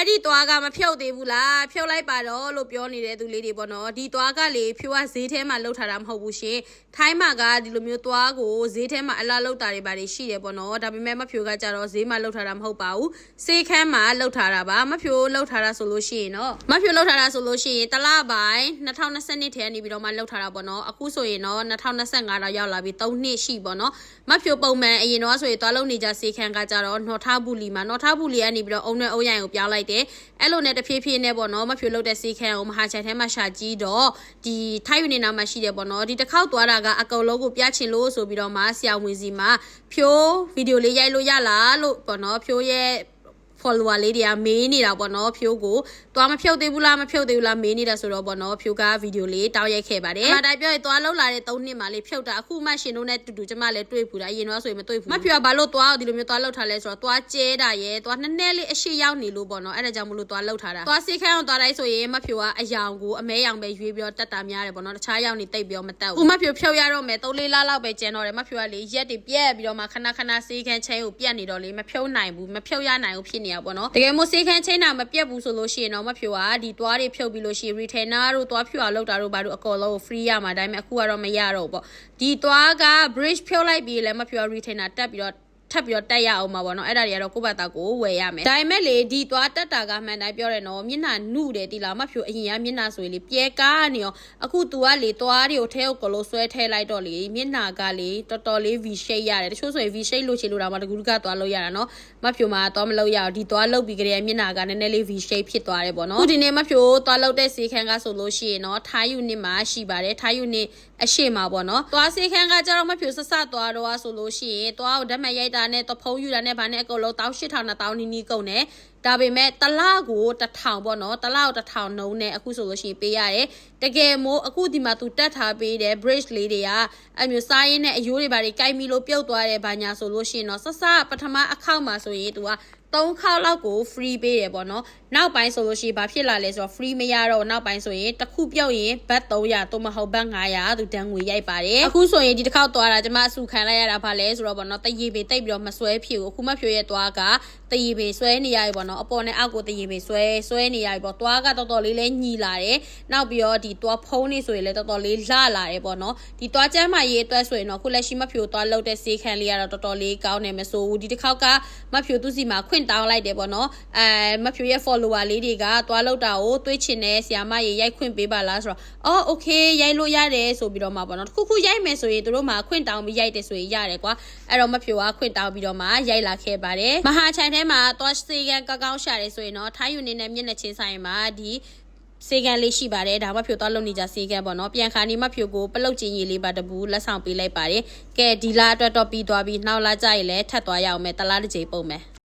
အဲ့ဒီသွားကမဖြုတ်သေးဘူးလားဖြုတ်လိုက်ပါတော့လို့ပြောနေတဲ့သူလေးတွေပေါ့နော်ဒီသွားကလေဖြိုးကဈေးထဲမှာလှုပ်ထားတာမဟုတ်ဘူးရှင်ထိုင်းမှာကဒီလိုမျိုးသွားကိုဈေးထဲမှာအလားလှုပ်တာတွေပါရှိတယ်ပေါ့နော်ဒါပေမဲ့မဖြိုးကကြတော့ဈေးမှာလှုပ်ထားတာမဟုတ်ပါဘူးစေးခန်းမှာလှုပ်ထားတာပါမဖြိုးလှုပ်ထားတာဆိုလို့ရှိရင်နော်မဖြိုးလှုပ်ထားတာဆိုလို့ရှိရင်တလပိုင်း2020ထဲကနေပြီးတော့မှလှုပ်ထားတာပေါ့နော်အခုဆိုရင်တော့2025တော့ရောက်လာပြီ3နှစ်ရှိပေါ့နော်မဖြိုးပုံမှန်အရင်တော့ဆိုရင်သွားလုံနေကြစေးခန်းကကြတော့နော်ထားဘူးလီမှာနော်ထားဘူးလီကနေပြီးတော့အုံနဲ့အုံရိုင်ကိုပြောင်းလိုက်တယ်အဲ့လိုနဲ့တဖြည်းဖြည်းနဲ့ပေါ့နော်မဖြိုးလှုပ်တဲ့စေးခန်းကိုမဟာချိုင်ထဲမှာရှာကြည့်တော့ဒီထိုင်းယူနေနာမှာရှိတယ်ပေါ့နော်ဒီတစ်ခေါက်သွားတာကအကောင်လုံးကိုပြချင်လို့ဆိုပြီးတော့မှဆရာဝန်စီမှာဖြိုးဗီဒီယိုလေးရိုက်လို့ရလားလို့ပေါ့နော်ဖြိုးရဲ့follower လေးတွေကမေးနေတာပေါ့နော်ဖြိုးကိုသွားမဖြုတ်သေးဘူးလားမဖြုတ်သေးဘူးလားမေးနေတာဆိုတော့ပေါ့နော်ဖြိုးကဗီဒီယိုလေးတောက်ရိုက်ခဲ့ပါတယ်။ဒါတိုင်ပြောရင်သွားလောက်လာတဲ့3နှစ်မှလေးဖြုတ်တာအခုမှရှင်တို့နဲ့တူတူကျမလည်းတွေ့ဘူးတာအရင်တော့ဆိုရင်မတွေ့ဘူး။မဖြိုးကဘာလို့သွားဒီလိုမျိုးသွားလောက်ထားလဲဆိုတော့သွားကျဲတာရဲ့သွားနည်းနည်းလေးအရှိရောက်နေလို့ပေါ့နော်အဲ့ဒါကြောင့်မလို့သွားလောက်ထားတာ။သွားစေးခန်းအောင်သွားတိုင်းဆိုရင်မဖြိုးကအယောင်ကိုအမဲရောင်ပဲရွေးပြီးတော့တက်တာများတယ်ပေါ့နော်တခြားရောင်နေတိတ်ပြီးတော့မတက်ဘူး။ခုမဖြိုးဖြုတ်ရတော့မယ်3-4လလောက်ပဲကျန်တော့တယ်မဖြိုးကလေရက်တွေပြက်ပြီးတော့မှခဏခဏစေးခန်းချင်းကိုပြက်နေတော့လေမဖြုတ်နိုင်ဘူးမဖြုတ်ရနိုင်ဘူးဖြစ်နေတာပေါ့နော်တကယ်မို့စေးခန်းချင်းတာမပြက်ဘူးဆိုလို့ရှိရင်တော့မဖြိုးကဒီသွားတွေဖြုတ်ပြီးလို့ရှိရင် retainer တို့သွားဖြူအောင်လုပ်တာတို့ဘာလို့အကောလုံးကို free ရမှာဒါပေမဲ့အခုကတော့မရတော့ဘူးပေါ့ဒီသွားက bridge ဖြုတ်လိုက်ပြီးလည်းမဖြူအောင် retainer တက်ပြီးတော့ထပ်ပြီးတော့တက်ရအောင်ပါပေါ့နော်အဲ့ဒါတွေကတော့ကိုယ့်ဘာသာကိုဝယ်ရမယ်ဒါပေမဲ့လေဒီသွားတက်တာကမှန်တိုင်းပြောတယ်နော်မျက်နှာနုတယ်တိလားမဖြူအရင်ကမျက်နှာဆိုရင်လေပြဲကားနေရောအခု तू ကလေသွားတွေကိုထဲကိုကလို့ဆွဲထဲလိုက်တော့လေမျက်နှာကလေတော်တော်လေး V shape ရတယ်တချို့ဆိုရင် V shape လို့ချင်လို့တာမှတကူတကသွားလို့ရတာနော်မဖြူမှာသွားမလို့ရအောင်ဒီသွားလုတ်ပြီးကြတဲ့မျက်နှာကနည်းနည်းလေး V shape ဖြစ်သွားတယ်ပေါ့နော်အခုဒီနေ့မဖြူသွားလုတ်တဲ့စေးခန်းကဆိုလို့ရှိရင်နော်ထိုင်းယူနစ်မှာရှိပါတယ်ထိုင်းယူနစ်အရှိမှာပေါ့နော်သွားစေးခန်းကကြတော့မဖြူဆဆသွားတော့ဆိုလို့ရှိရင်သွားကိုဓာတ်မှတ်ရိုက်တာနဲ့တဖုံးယူတာနဲ့ဗာနဲ့အကုန်လုံး18000 နီးနီးကုန်တယ်ဒါပေမဲ့တလကို1000ပေါ့နော်တလကို1000နှုံးနဲ့အခုဆိုလို့ရှိရင်ပေးရတယ်တကယ်မို့အခုဒီမှာသူတက်ထားပေးတဲ့ bridge လေးတွေကအမျိုးစားရင်းနဲ့အယိုးတွေဗာတွေကြိုက်မီလို့ပြုတ်သွားတယ်ဗာညာဆိုလို့ရှိရင်တော့ဆဆပထမအခောက်မှာဆိုရင်သူက3ခေါက်လောက်ကို free ပေးတယ်ပေါ့နော်နောက်ပိုင်းဆိုလို့ရှိရင်ဘာဖြစ်လာလဲဆိုတော့ free မရတော့နောက်ပိုင်းဆိုရင်တစ်ခုပြုတ်ရင်ဘတ်300သို့မဟုတ်ဘတ်900သူတန်းငွေရိုက်ပါတယ်အခုဆိုရင်ဒီတစ်ခေါက်သွားတာကျမအစုခံလိုက်ရတာဗာလဲဆိုတော့ပေါ့နော်တရေပေတိတ်ပြီးတော့မဆွဲဖြစ်ဘူးအခုမှဖြိုရဲ့သွားကတရေပေဆွဲနေရပြီပေါ့နော်အပေါ်နဲ့အောက်ကိုတရေပေဆွဲနေရပြီပေါ့သွားကတော်တော်လေးလဲညီလာတယ်နောက်ပြီးတော့ဒီသွားဖုံးနေဆိုရင်လည်းတော်တော်လေးလှလာတယ်ပေါ့နော်ဒီသွားကျမ်းမာရေးအတွက်ဆိုရင်တော့ခုလက်ရှိမဖြိုသွားလောက်တဲ့စေးခန်းလေးကတော့တော်တော်လေးကောင်းနေမဆိုဘူးဒီတစ်ခေါက်ကမဖြိုသူစီမှာခွင့်တောင်းလိုက်တယ်ပေါ့နော်မဖြိုရဲ့ follower လေးတွေကသွားလောက်တာကိုတွေးချင်တဲ့ဆရာမရေရိုက်ခွင့်ပေးပါလားဆိုတော့အော် okay ရိုက်လို့ရတယ်ဆိုပြီးတော့မှပေါ့နော်တစ်ခုရိုက်မယ်ဆိုရင်တို့မှခွင့်တောင်းပြီးရိုက်တယ်ဆိုရင်ရတယ်ကွာအဲ့တော့မဖြိုကခွင့်တောင်းပြီးတော့မှရိုက်လာခဲ့ပါတယ်မဟာချိုင်ထဲမှာသွားစေးခန်းကောင်းရှာတယ်ဆိုရင်တော့ထိုင်းယူနေနဲ့မျက်နှာချင်းဆိုင်မှာဒီစေကန်လေးရှိပါတယ်ဒါမှဖြိုသွားလုံနေကြစေကန်ပေါ့နော်ပြန်ခါနေမှဖြိုကိုပလုတ်ချင်းကြီးလေးပါတပူလက်ဆောင်ပေးလိုက်ပါတယ်ကဲဒီလာအတွက်တော့ပြီးသွားပြီးနောက်လာကြရင်လည်းထပ်သွားရအောင်မယ်တလားတစ်ချိန်ပုံမယ်